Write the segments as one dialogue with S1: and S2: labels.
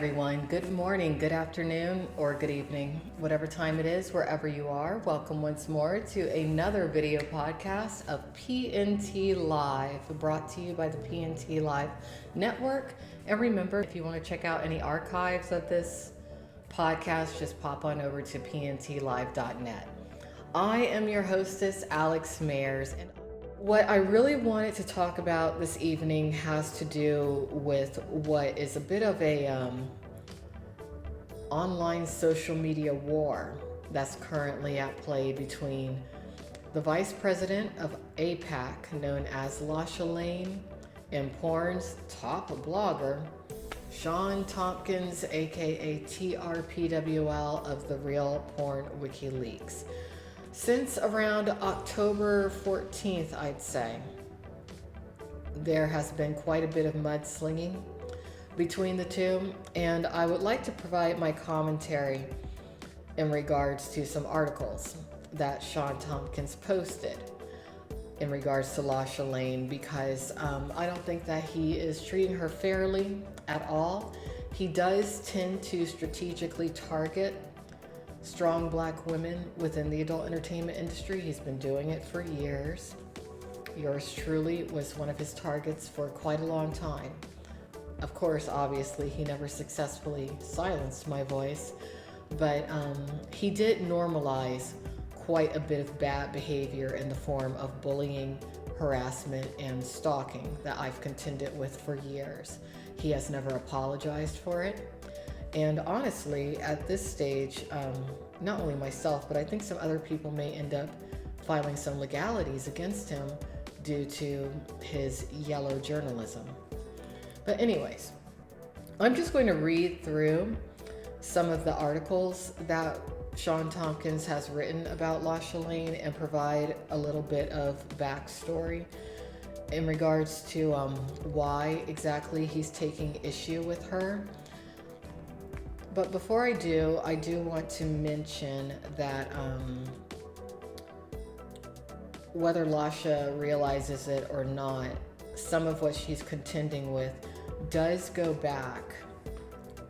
S1: everyone. Good morning, good afternoon, or good evening, whatever time it is, wherever you are. Welcome once more to another video podcast of PNT Live, brought to you by the PNT Live Network. And remember, if you want to check out any archives of this podcast, just pop on over to pntlive.net. I am your hostess, Alex Mayers, and what I really wanted to talk about this evening has to do with what is a bit of a online social media war that's currently at play between the Vice President of APAC, known as Lasha Lane, and porn's top blogger, Sean Tompkins, aka TRPWL of the Real Porn WikiLeaks. Since around October 14th, I'd say, there has been quite a bit of mudslinging between the two, and I would like to provide my commentary in regards to some articles that Sean Tompkins posted in regards to Lasha Lane, because I don't think that he is treating her fairly at all. He does tend to strategically target strong black women within the adult entertainment industry. He's been doing it for years. Yours truly was one of his targets for quite a long time. Of course, obviously, he never successfully silenced my voice, but he did normalize quite a bit of bad behavior in the form of bullying, harassment, and stalking that I've contended with for years. He has never apologized for it. And honestly, at this stage, not only myself, but I think some other people may end up filing some legalities against him due to his yellow journalism. But anyways, I'm just going to read through some of the articles that Sean Tompkins has written about Lasha Lane and provide a little bit of backstory in regards to why exactly he's taking issue with her. But before I do want to mention that whether Lasha realizes it or not, some of what she's contending with does go back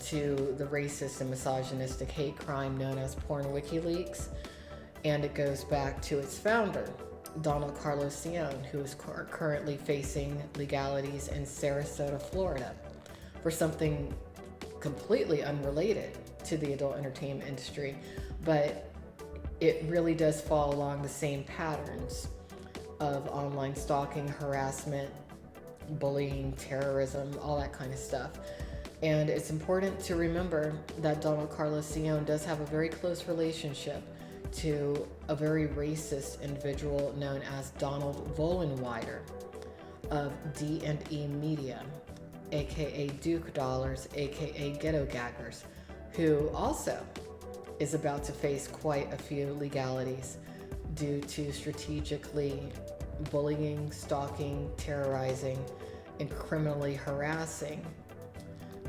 S1: to the racist and misogynistic hate crime known as porn WikiLeaks, and it goes back to its founder, Donald Carlos Sion, who is currently facing legalities in Sarasota, Florida, for something completely unrelated to the adult entertainment industry, but it really does fall along the same patterns of online stalking, harassment, bullying, terrorism, all that kind of stuff. And it's important to remember that Donald Carlos Sion does have a very close relationship to a very racist individual known as Donald Vollenweider of D&E Media, aka Duke Dollars, aka Ghetto Gaggers, who also is about to face quite a few legalities due to strategically bullying, stalking, terrorizing, and criminally harassing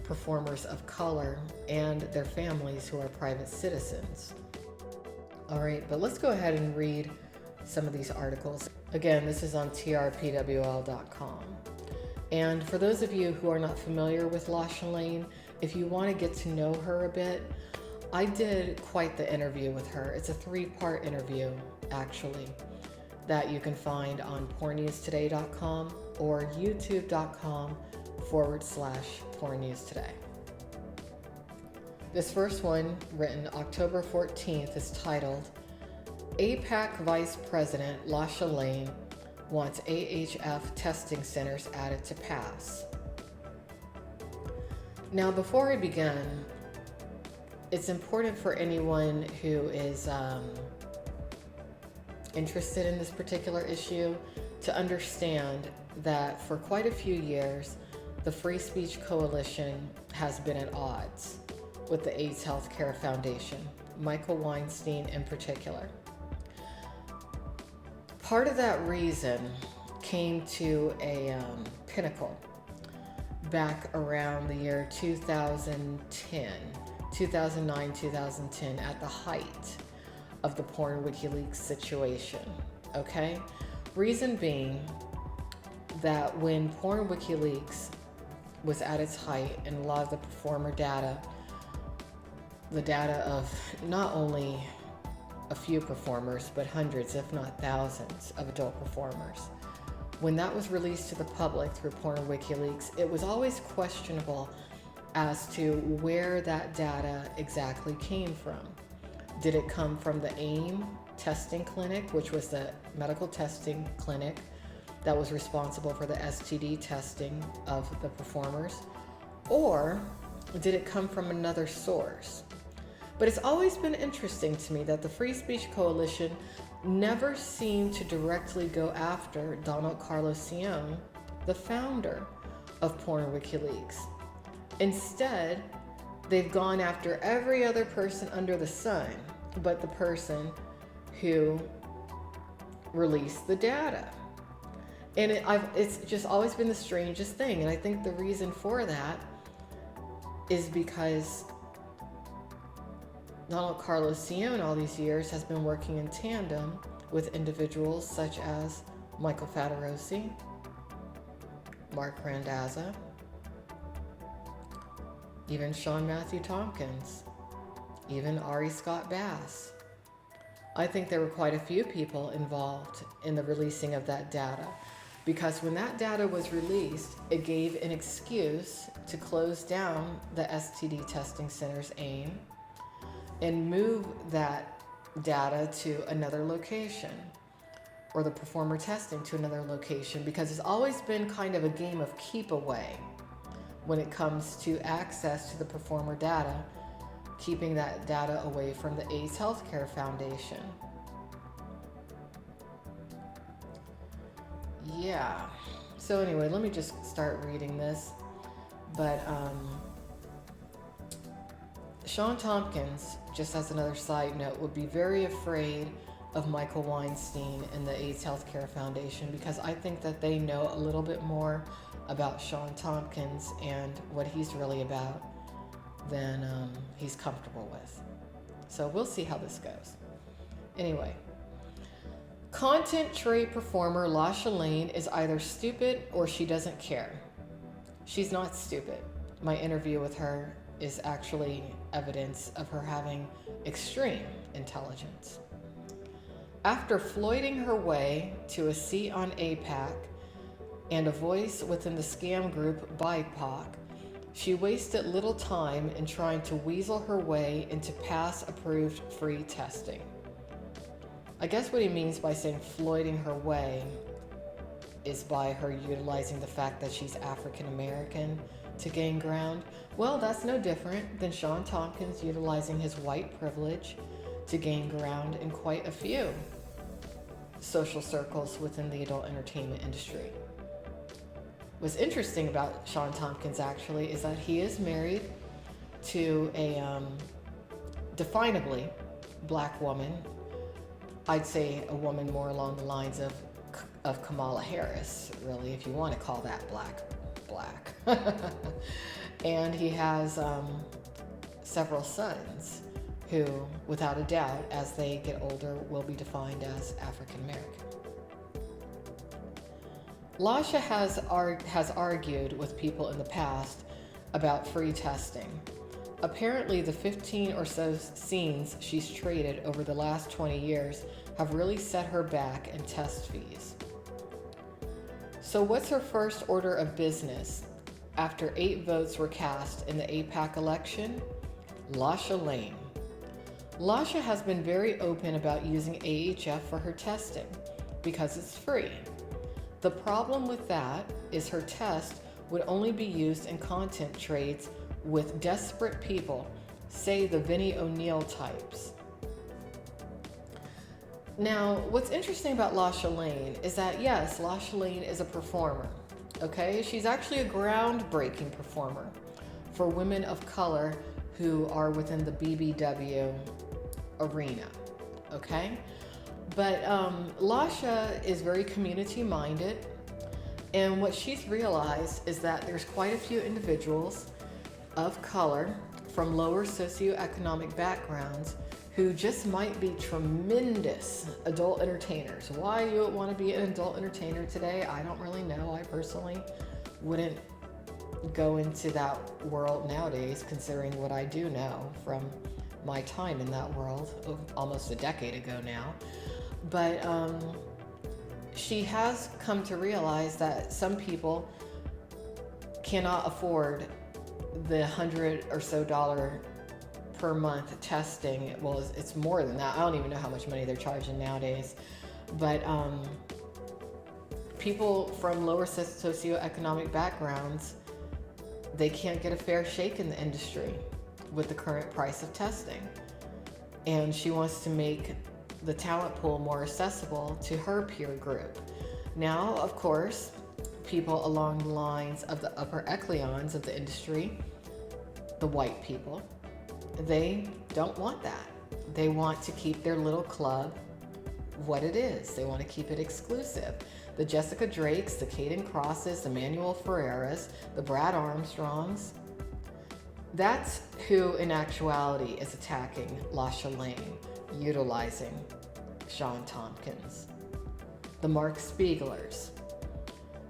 S1: performers of color and their families who are private citizens. All right, but let's go ahead and read some of these articles. Again, this is on trpwl.com. And for those of you who are not familiar with Lasha Lane, if you want to get to know her a bit, I did quite the interview with her. It's a 3-part interview, actually, that you can find on pornnewstoday.com or youtube.com/pornnewstoday. This first one, written October 14th, is titled, APAC Vice President Lasha Lane wants AHF testing centers added to pass. Now, before I begin, it's important for anyone who is interested in this particular issue to understand that for quite a few years, the Free Speech Coalition has been at odds with the AIDS Healthcare Foundation, Michael Weinstein in particular. Part of that reason came to a pinnacle back around the year 2009, 2010, at the height of the porn WikiLeaks situation, okay? Reason being that when porn WikiLeaks was at its height, and a lot of the performer data, the data of not only a few performers, but hundreds, if not thousands, of adult performers. When that was released to the public through Porn WikiLeaks, it was always questionable as to where that data exactly came from. Did it come from the AIM testing clinic, which was the medical testing clinic that was responsible for the STD testing of the performers? Or did it come from another source? But it's always been interesting to me that the Free Speech Coalition never seemed to directly go after Donald Carlos Sion, the founder of Porn WikiLeaks. Instead, they've gone after every other person under the sun but the person who released the data. And it's just always been the strangest thing. And I think the reason for that is because Donald Carlos Sion all these years has been working in tandem with individuals such as Michael Federosi, Mark Randazza, even Sean Tompkins, even Ari Scott Bass. I think there were quite a few people involved in the releasing of that data, because when that data was released, it gave an excuse to close down the STD testing center's AIM and move that data to another location, or the performer testing to another location, because it's always been kind of a game of keep away when it comes to access to the performer data, keeping that data away from the AIDS Healthcare Foundation. Yeah, so anyway, let me just start reading this. But Sean Tompkins, just as another side note, would be very afraid of Michael Weinstein and the AIDS Healthcare Foundation, because I think that they know a little bit more about Sean Tompkins and what he's really about than he's comfortable with. So we'll see how this goes. Anyway, content trade performer Lasha Lane is either stupid or she doesn't care. She's not stupid. My interview with her is actually evidence of her having extreme intelligence. After floyding her way to a seat on AIPAC and a voice within the scam group BIPOC, she wasted little time in trying to weasel her way into pass-approved free testing. I guess what he means by saying floyding her way is by her utilizing the fact that she's African American to gain ground. Well, that's no different than Sean Tompkins utilizing his white privilege to gain ground in quite a few social circles within the adult entertainment industry. What's interesting about Sean Tompkins actually is that he is married to a definably black woman. I'd say a woman more along the lines of Kamala Harris, really, if you want to call that black. And he has several sons who, without a doubt, as they get older, will be defined as African American. Lasha has argued with people in the past about free testing. Apparently, the 15 or so scenes she's traded over the last 20 years have really set her back in test fees. So what's her first order of business after 8 votes were cast in the AIPAC election? Lasha Lane. Lasha has been very open about using AHF for her testing because it's free. The problem with that is her test would only be used in content trades with desperate people, say the Vinnie O'Neill types. Now, what's interesting about Lasha Lane is that, yes, Lasha Lane is a performer, okay? She's actually a groundbreaking performer for women of color who are within the BBW arena, okay? But Lasha is very community-minded, and what she's realized is that there's quite a few individuals of color from lower socioeconomic backgrounds who just might be tremendous adult entertainers. Why you would want to be an adult entertainer today, I don't really know. I personally wouldn't go into that world nowadays, considering what I do know from my time in that world of almost a decade ago now. But she has come to realize that some people cannot afford the $100 or so per month testing. Well, it's more than that. I don't even know how much money they're charging nowadays. But people from lower socioeconomic backgrounds, they can't get a fair shake in the industry with the current price of testing. And she wants to make the talent pool more accessible to her peer group. Now, of course, people along the lines of the upper echelons of the industry, the white people, they don't want that. They want to keep their little club what it is. They want to keep it exclusive. The Jessica Drakes, the Caden Crosses, the Manuel Ferreras, the Brad Armstrongs. That's who in actuality is attacking Lasha Lane, utilizing Sean Tompkins. The Mark Spieglers,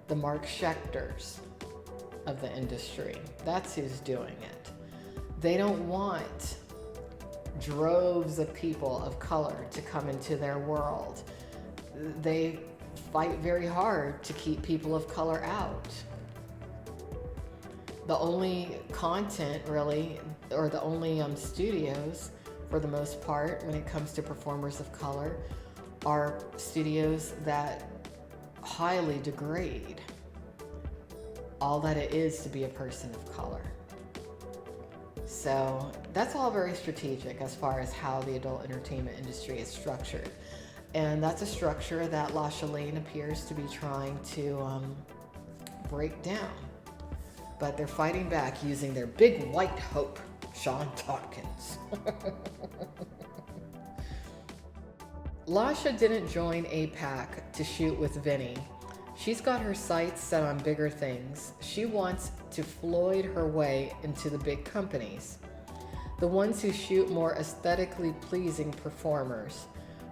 S1: the Mark Schechters of the industry. That's who's doing it. They don't want droves of people of color to come into their world. They fight very hard to keep people of color out. The only content really, or the only studios for the most part when it comes to performers of color, are studios that highly degrade all that it is to be a person of color. So that's all very strategic as far as how the adult entertainment industry is structured. And that's a structure that Lasha Lane appears to be trying to break down. But they're fighting back using their big white hope, Sean Tompkins. Lasha didn't join APAC to shoot with Vinny. She's got her sights set on bigger things. She wants to Floyd her way into the big companies, the ones who shoot more aesthetically pleasing performers.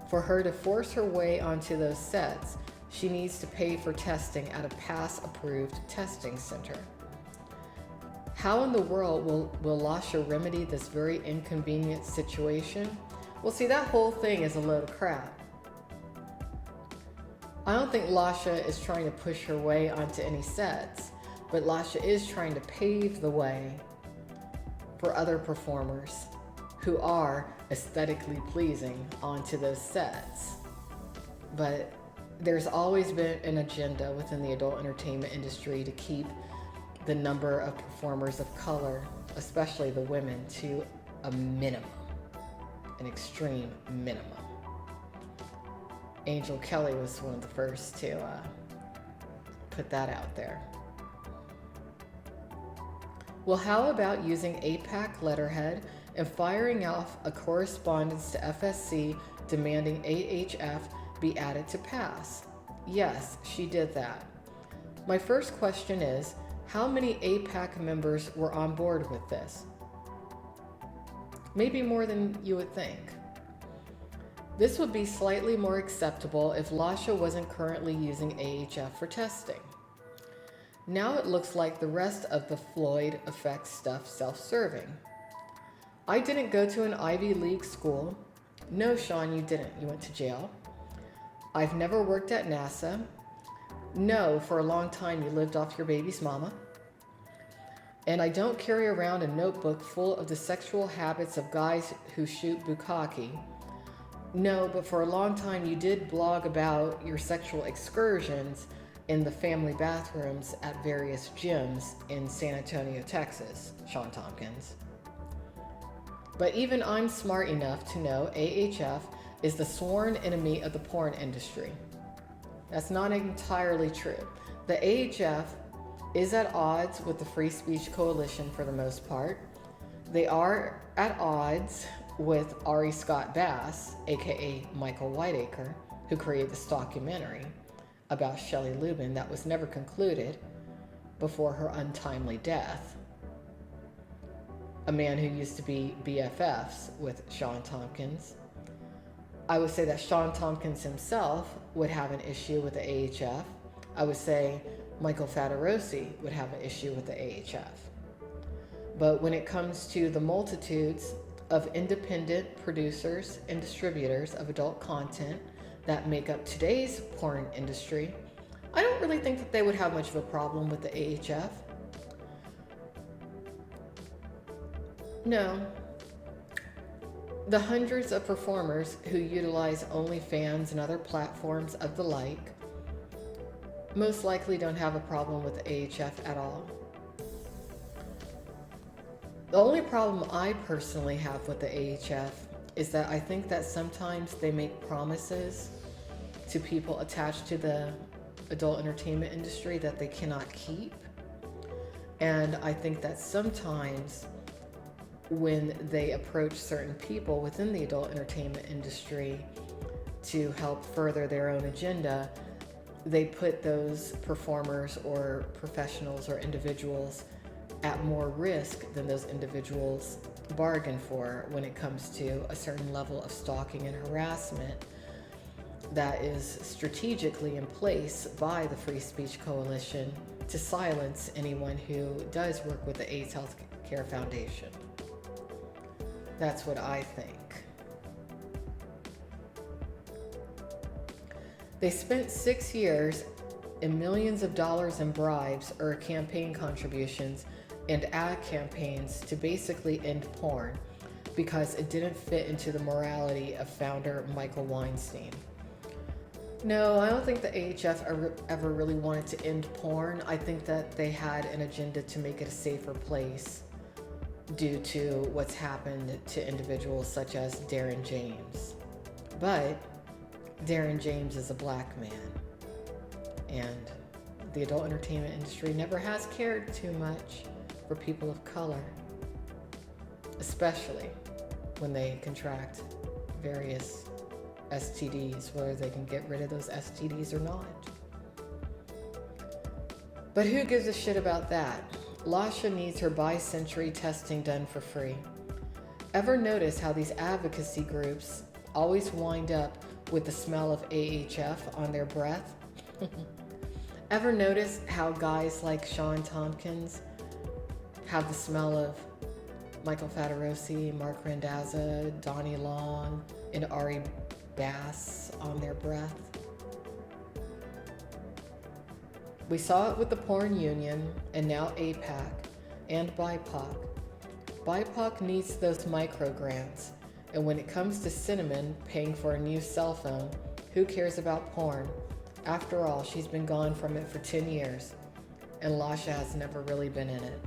S1: For her to force her way onto those sets, she needs to pay for testing at a pass-approved testing center. How in the world will Lasha remedy this very inconvenient situation? Well, see, that whole thing is a load of crap. I don't think Lasha is trying to push her way onto any sets, but Lasha is trying to pave the way for other performers who are aesthetically pleasing onto those sets. But there's always been an agenda within the adult entertainment industry to keep the number of performers of color, especially the women, to a minimum, an extreme minimum. Angel Kelly was one of the first to put that out there. Well, how about using APAC letterhead and firing off a correspondence to FSC demanding AHF be added to pass? Yes, she did that. My first question is, how many APAC members were on board with this? Maybe more than you would think. This would be slightly more acceptable if Lasha wasn't currently using AHF for testing. Now it looks like the rest of the Floyd effect stuff self-serving. I didn't go to an Ivy League school. No, Sean, you didn't. You went to jail. I've never worked at NASA. No, for a long time you lived off your baby's mama. And I don't carry around a notebook full of the sexual habits of guys who shoot bukkake. No, but for a long time you did blog about your sexual excursions in the family bathrooms at various gyms in San Antonio, Texas, Sean Tompkins. But even I'm smart enough to know AHF is the sworn enemy of the porn industry. That's not entirely true. The AHF is at odds with the Free Speech Coalition for the most part. They are at odds with Ari Scott Bass, aka Michael Whiteacre, who created this documentary about Shelley Lubin that was never concluded before her untimely death. A man who used to be BFFs with Sean Tompkins. I would say that Sean Tompkins himself would have an issue with the AHF. I would say Michael Federosi would have an issue with the AHF. But when it comes to the multitudes of independent producers and distributors of adult content that make up today's porn industry, I don't really think that they would have much of a problem with the AHF. No. The hundreds of performers who utilize OnlyFans and other platforms of the like most likely don't have a problem with the AHF at all. The only problem I personally have with the AHF is that I think that sometimes they make promises to people attached to the adult entertainment industry that they cannot keep. And I think that sometimes when they approach certain people within the adult entertainment industry to help further their own agenda, they put those performers or professionals or individuals at more risk than those individuals bargain for when it comes to a certain level of stalking and harassment that is strategically in place by the Free Speech Coalition to silence anyone who does work with the AIDS Healthcare Foundation. That's what I think. They spent 6 years and millions of dollars in bribes or campaign contributions and ad campaigns to basically end porn because it didn't fit into the morality of founder Michael Weinstein. No, I don't think the AHF ever really wanted to end porn. I think that they had an agenda to make it a safer place due to what's happened to individuals such as Darren James. But Darren James is a black man, and the adult entertainment industry never has cared too much for people of color, especially when they contract various STDs, whether they can get rid of those STDs or not. But who gives a shit about that? Lasha needs her bi-century testing done for free. Ever notice how these advocacy groups always wind up with the smell of AHF on their breath? Ever notice how guys like Sean Tompkins have the smell of Michael Federosi, Mark Randazza, Donnie Long, and Ari Bass on their breath? We saw it with the porn union and now APAC and BIPOC. BIPOC needs those microgrants, and when it comes to Cinnamon paying for a new cell phone, who cares about porn? After all, she's been gone from it for 10 years, and Lasha has never really been in it.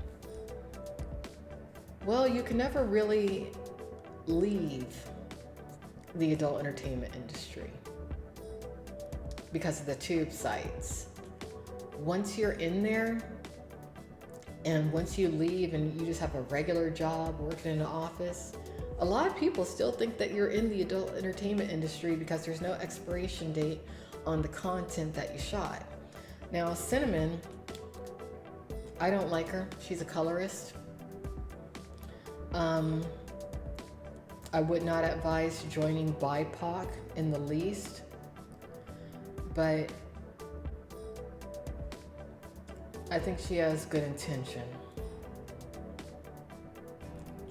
S1: Well, you can never really leave the adult entertainment industry because of the tube sites. Once you're in there, and once you leave and you just have a regular job working in an office, a lot of people still think that you're in the adult entertainment industry because there's no expiration date on the content that you shot. Now, Cinnamon, I don't like her. She's a colorist. I would not advise joining BIPOC in the least, but I think she has good intention.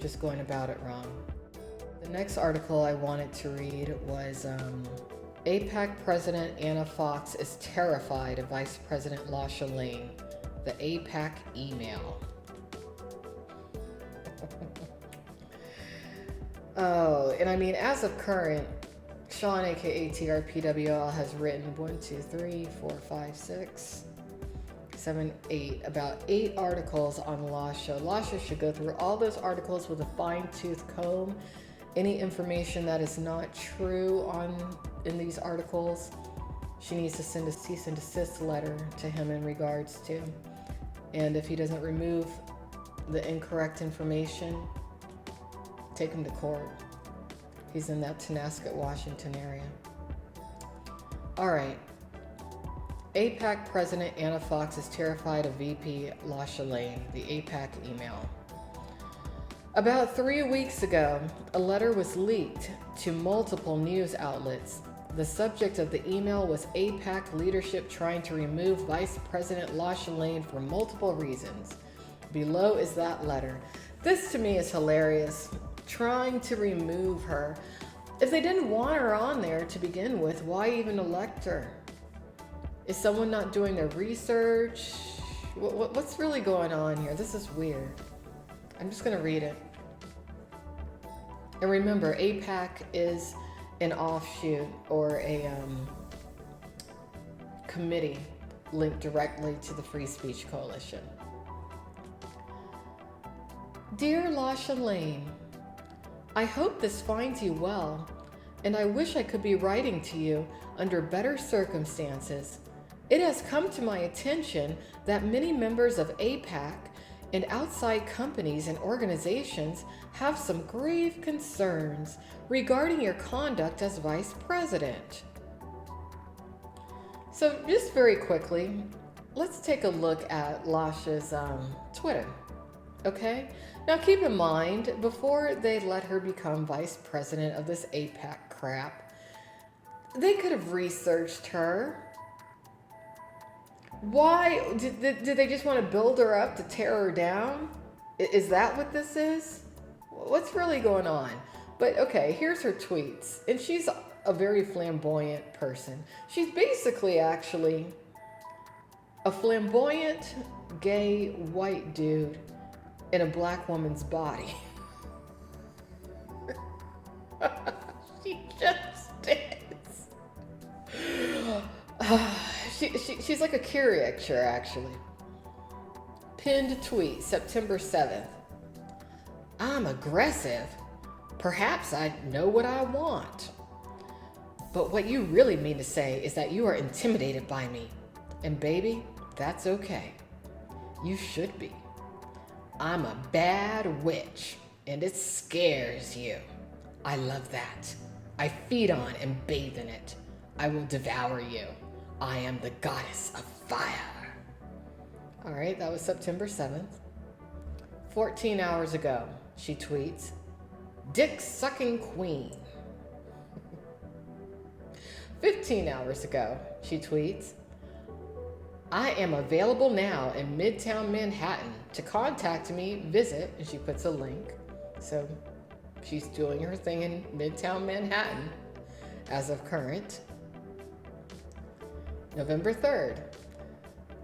S1: Just going about it wrong. The next article I wanted to read was APAC President Anna Fox is terrified of Vice President Lasha Lane. The APAC email. Oh, and I mean, as of current, Sean, aka TRPWL, has written about 8 articles on Lasha. Lasha should go through all those articles with a fine-tooth comb. Any information that is not true in these articles, she needs to send a cease and desist letter to him in regards to. And if he doesn't remove the incorrect information, take him to court. He's in that Tonasket, Washington area. All right. APAC President Anna Fox is terrified of VP Lasha Lane, the APAC email. About 3 weeks ago, a letter was leaked to multiple news outlets The subject of the email was APAC leadership trying to remove Vice President Lasha Lane for multiple reasons. Below is that letter. This to me is hilarious. Trying to remove her. If they didn't want her on there to begin with, why even elect her? Is someone not doing their research? What's really going on here? This is weird. I'm just going to read it. And remember, APAC is an offshoot or a committee linked directly to the Free Speech Coalition. Dear Lasha Lane, I hope this finds you well, and I wish I could be writing to you under better circumstances. It has come to my attention that many members of APAC and outside companies and organizations have some grave concerns regarding your conduct as Vice President. So just very quickly, let's take a look at Lasha's Twitter, okay? Now keep in mind, before they let her become Vice President of this APAC crap, they could have researched her. Why? Did they just want to build her up to tear her down? Is that what this is? What's really going on? But okay, here's her tweets. And she's a very flamboyant person. She's basically actually a flamboyant, gay, white dude in a black woman's body. She just is. She's like a caricature, actually. Pinned tweet, September 7th. I'm aggressive. Perhaps I know what I want. But what you really mean to say is that you are intimidated by me. And baby, that's okay. You should be. I'm a bad witch, and it scares you. I love that. I feed on and bathe in it. I will devour you. I am the goddess of fire. All right, that was September 7th. 14 hours ago, she tweets, dick-sucking queen. 15 hours ago, she tweets, I am available now in Midtown Manhattan. To contact me, visit, and she puts a link. So she's doing her thing in Midtown Manhattan as of current. November 3rd.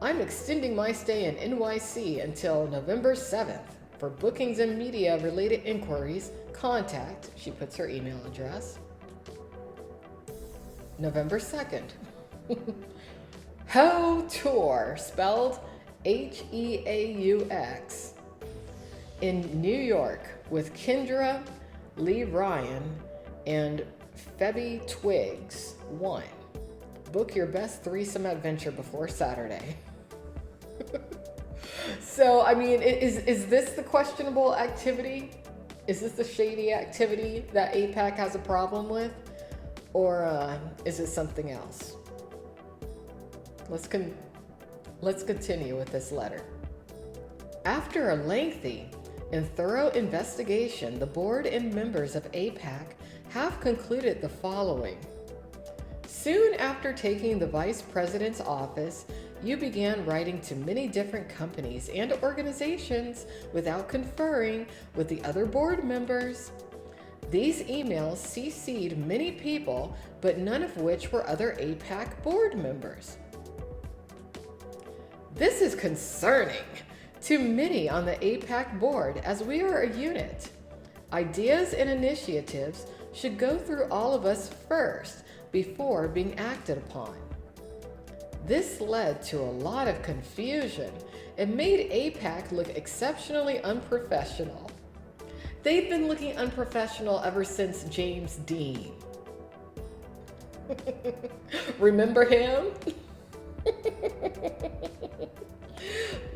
S1: I'm extending my stay in NYC until November 7th. For bookings and media-related inquiries, contact, she puts her email address. November 2nd. Ho Tour, spelled Heaux, in New York with Kendra, Lee Ryan, and Phoebe Twigs. 1. Book your best threesome adventure before Saturday. So, I mean, is this the questionable activity? Is this the shady activity that APAC has a problem with? Or is it something else? Let's continue with this letter. After a lengthy and thorough investigation, the board and members of APAC have concluded the following. Soon after taking the vice president's office, you began writing to many different companies and organizations without conferring with the other board members. These emails CC'd many people, but none of which were other APAC board members. This is concerning to many on the APAC board, as we are a unit. Ideas and initiatives should go through all of us first before being acted upon. This led to a lot of confusion and made APAC look exceptionally unprofessional. They've been looking unprofessional ever since James Dean. Remember him?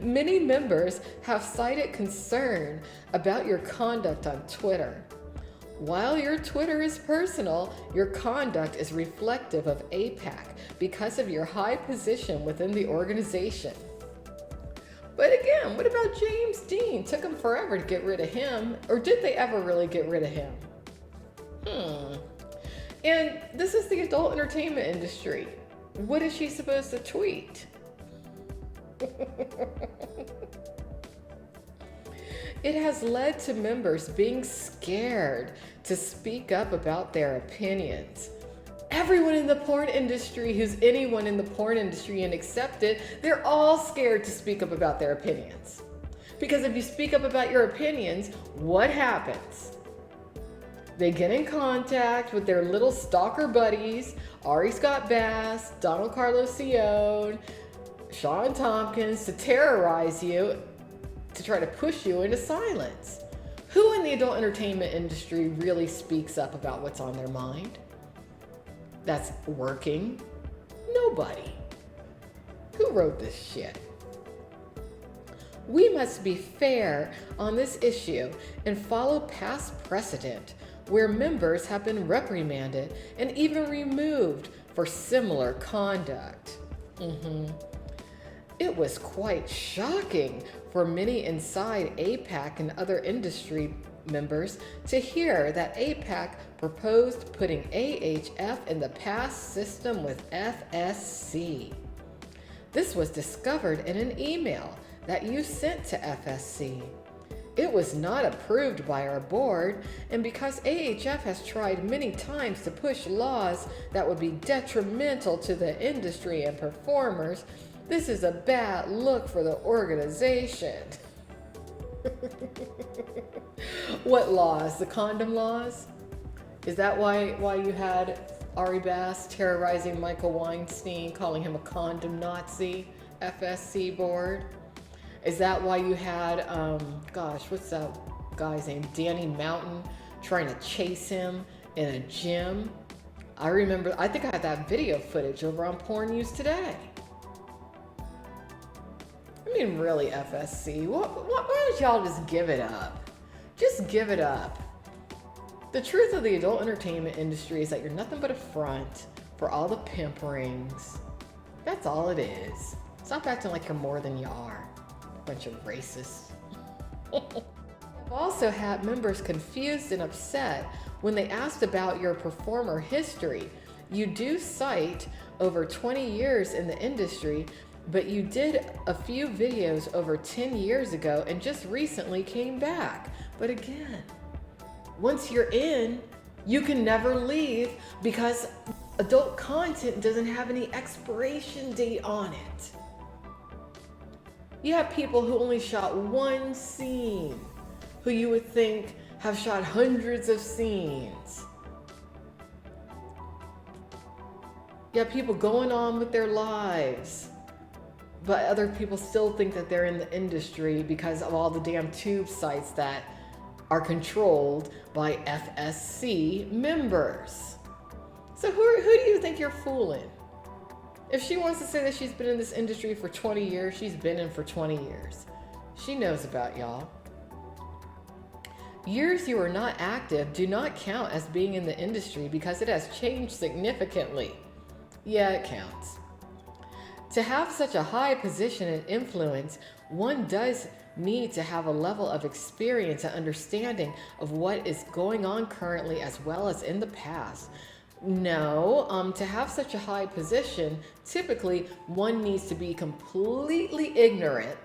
S1: Many members have cited concern about your conduct on Twitter. While your Twitter is personal, your conduct is reflective of APAC because of your high position within the organization. But again, what about James Dean? Took him forever to get rid of him, or did they ever really get rid of him? And this is the adult entertainment industry. What is she supposed to tweet? It has led to members being scared to speak up about their opinions. Everyone in the porn industry who's anyone in the porn industry and accepted, they're all scared to speak up about their opinions. Because if you speak up about your opinions, what happens? They get in contact with their little stalker buddies, Ari Scott Bass, Donald Carlos Sion, Sean Tompkins, to terrorize you, to try to push you into silence. Who in the adult entertainment industry really speaks up about what's on their mind? That's working? Nobody. Who wrote this shit? We must be fair on this issue and follow past precedent where members have been reprimanded and even removed for similar conduct. It was quite shocking for many inside APAC and other industry members to hear that APAC proposed putting AHF in the pass system with FSC. This was discovered in an email that you sent to FSC. It was not approved by our board, and because AHF has tried many times to push laws that would be detrimental to the industry and performers, this is a bad look for the organization. What laws? The condom laws? Is that why you had Ari Bass terrorizing Michael Weinstein, calling him a condom Nazi, FSC board? Is that why you had, what's that guy's name? Danny Mountain trying to chase him in a gym? I remember, I think I had that video footage over on Porn News Today. I mean, really, FSC, why don't y'all just give it up? Just give it up. The truth of the adult entertainment industry is that you're nothing but a front for all the pimp rings. That's all it is. Stop acting like you're more than you are. Bunch of racists. I've also had members confused and upset when they asked about your performer history. You do cite over 20 years in the industry, but you did a few videos over 10 years ago and just recently came back. But again, once you're in, you can never leave because adult content doesn't have any expiration date on it. You have people who only shot one scene, who you would think have shot hundreds of scenes. You have people going on with their lives, but other people still think that they're in the industry because of all the damn tube sites that are controlled by FSC members. So who do you think you're fooling? If she wants to say that she's been in this industry for 20 years, she's been in for 20 years. She knows about y'all. Years you are not active do not count as being in the industry because it has changed significantly. Yeah, it counts. To have such a high position and influence, one does need to have a level of experience and understanding of what is going on currently as well as in the past. No, to have such a high position, typically one needs to be completely ignorant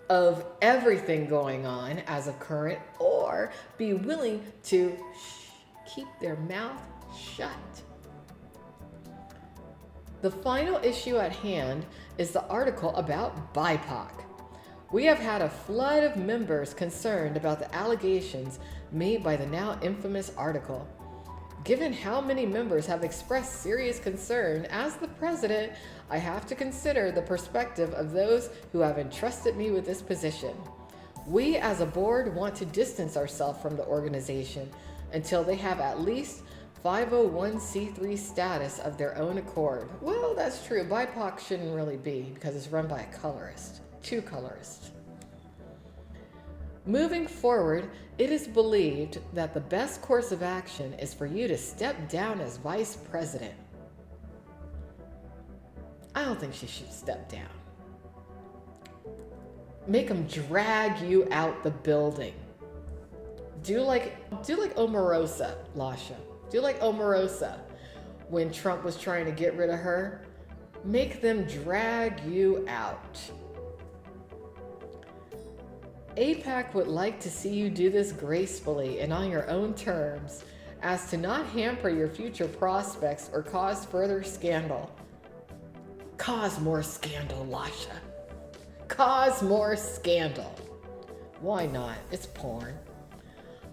S1: of everything going on as of current, or be willing to keep their mouth shut. The final issue at hand is the article about BIPOC. We have had a flood of members concerned about the allegations made by the now infamous article. Given how many members have expressed serious concern, as the president, I have to consider the perspective of those who have entrusted me with this position. We as a board want to distance ourselves from the organization until they have at least 501c3 status of their own accord. Well, that's true. BIPOC shouldn't really be because it's run by a colorist, two colorists. Moving forward, it is believed that the best course of action is for you to step down as vice president. I don't think she should step down. Make them drag you out the building. Do like Omarosa, Lasha. Do like Omarosa. when Trump was trying to get rid of her. Make them drag you out. AIPAC would like to see you do this gracefully and on your own terms, as to not hamper your future prospects or cause further scandal. Cause more scandal, Lasha. Cause more scandal. Why not? It's porn.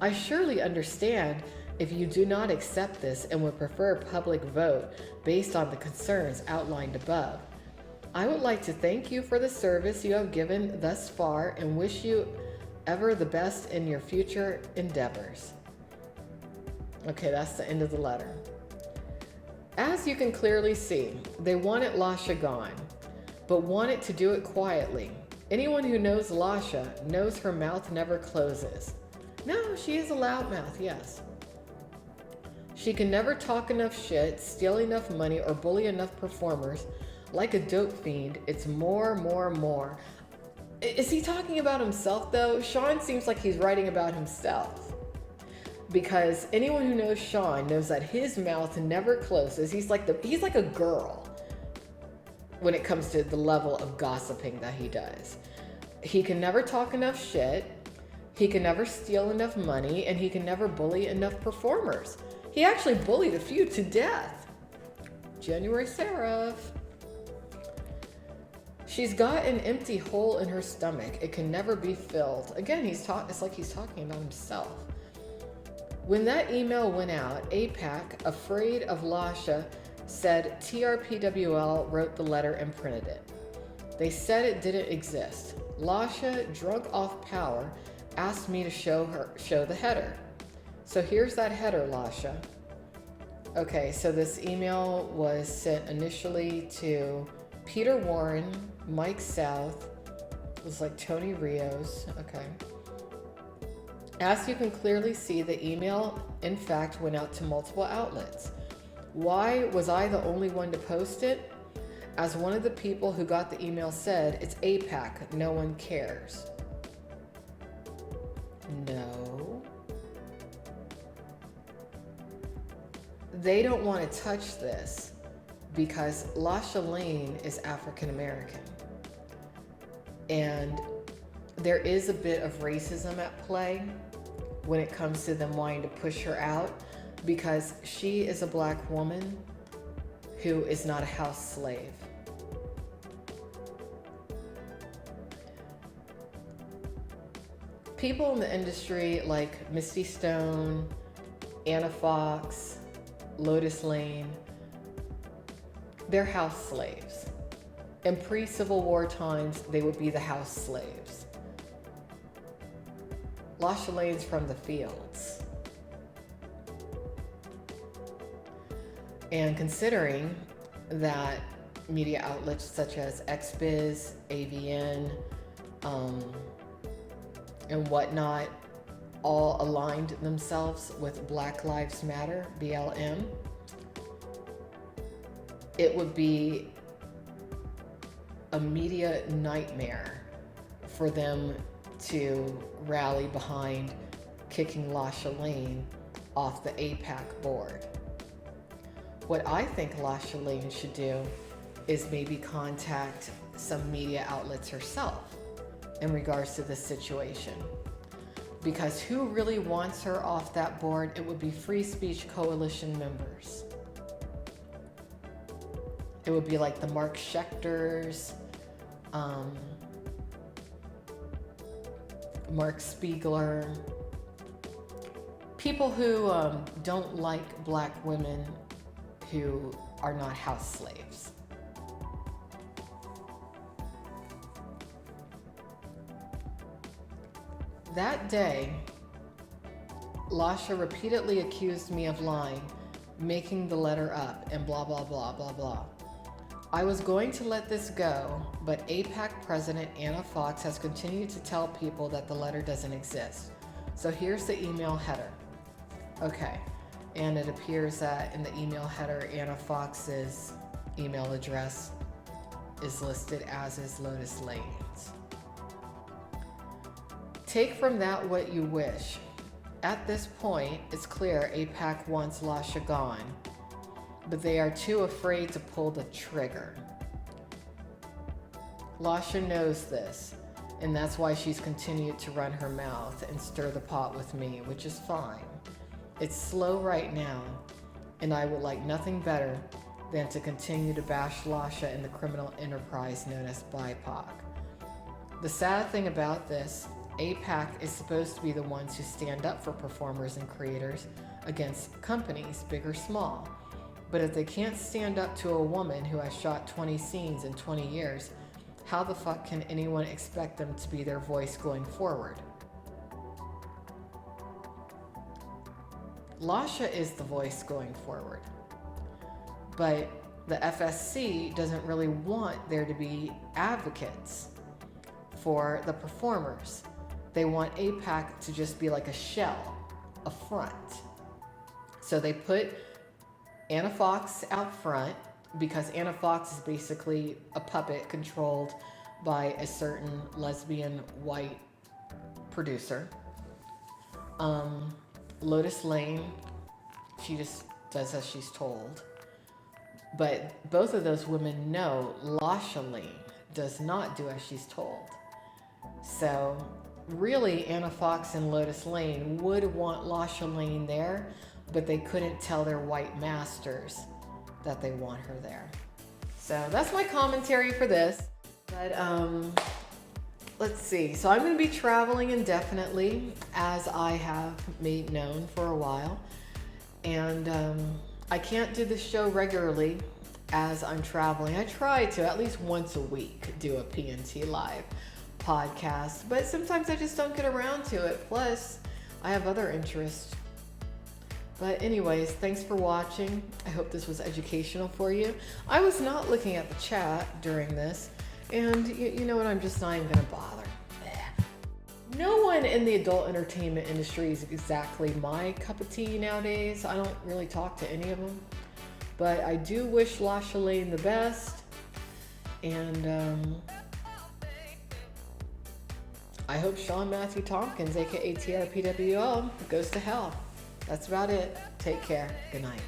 S1: I surely understand if you do not accept this and would prefer a public vote based on the concerns outlined above. I would like to thank you for the service you have given thus far and wish you ever the best in your future endeavors. Okay, that's the end of the letter. As you can clearly see, they wanted Lasha gone, but wanted to do it quietly. Anyone who knows Lasha knows her mouth never closes. No, she is a loudmouth, yes. She can never talk enough shit, steal enough money, or bully enough performers. Like a dope fiend, it's more. Is he talking about himself though? Sean seems like he's writing about himself. Because anyone who knows Sean knows that his mouth never closes. He's like a girl when it comes to the level of gossiping that he does. He can never talk enough shit, he can never steal enough money, and he can never bully enough performers. He actually bullied a few to death. January Seraph. She's got an empty hole in her stomach. It can never be filled. Again, it's like he's talking about himself. When that email went out, AIPAC, afraid of Lasha, said TRPWL wrote the letter and printed it. They said it didn't exist. Lasha, drunk off power, asked me to show the header. So here's that header, Lasha. Okay, so this email was sent initially to Peter Warren, Mike South, it was like Tony Rios, okay. As you can clearly see, the email, in fact, went out to multiple outlets. Why was I the only one to post it? As one of the people who got the email said, it's AIPAC, no one cares. No. They don't want to touch this because Lasha Lane is African American. And there is a bit of racism at play when it comes to them wanting to push her out because she is a black woman who is not a house slave. People in the industry like Misty Stone, Anna Fox, Lotus Lane, they're house slaves. In pre-Civil War times, they would be the house slaves. Lasha Lane's from the fields. And considering that media outlets such as Xbiz, AVN, and whatnot all aligned themselves with Black Lives Matter, BLM, it would be a media nightmare for them to rally behind kicking Lasha Lane off the AIPAC board. What I think Lasha Lane should do is maybe contact some media outlets herself in regards to this situation. Because who really wants her off that board? It would be Free Speech Coalition members. It would be like the Mark Schechters, Mark Spiegler, people who don't like black women who are not house slaves. That day, Lasha repeatedly accused me of lying, making the letter up, and blah, blah, blah, blah, blah. I was going to let this go, but AIPAC President Anna Fox has continued to tell people that the letter doesn't exist. So here's the email header. Okay, and it appears that in the email header, Anna Fox's email address is listed as is Lotus Lane's. Take from that what you wish. At this point, it's clear AIPAC wants Lasha gone. but they are too afraid to pull the trigger. Lasha knows this, and that's why she's continued to run her mouth and stir the pot with me, which is fine. It's slow right now, and I would like nothing better than to continue to bash Lasha and the criminal enterprise known as BIPOC. The sad thing about this, APAC is supposed to be the ones who stand up for performers and creators against companies, big or small. But if they can't stand up to a woman who has shot 20 scenes in 20 years, how the fuck can anyone expect them to be their voice going forward? Lasha is the voice going forward, but the FSC doesn't really want there to be advocates for the performers. They want APAC to just be like a shell, a front. So they put Anna Fox out front because Anna Fox is basically a puppet controlled by a certain lesbian white producer. Lotus Lane, she just does as she's told. But both of those women know Lasha Lane does not do as she's told. So really, Anna Fox and Lotus Lane would want Lasha Lane there, but they couldn't tell their white masters that they want her there. So that's my commentary for this. But let's see. So I'm going to be traveling indefinitely, as I have made known for a while. And I can't do this show regularly as I'm traveling. I try to at least once a week do a PNT Live podcast, but sometimes I just don't get around to it. Plus, I have other interests. But anyways, thanks for watching. I hope this was educational for you. I was not looking at the chat during this, and you know what, I'm just not even gonna bother. No one in the adult entertainment industry is exactly my cup of tea nowadays. I don't really talk to any of them, but I do wish Lasha Lane the best, and I hope Sean Tompkins, aka TRPWL, goes to hell. That's about it. Take care. Good night.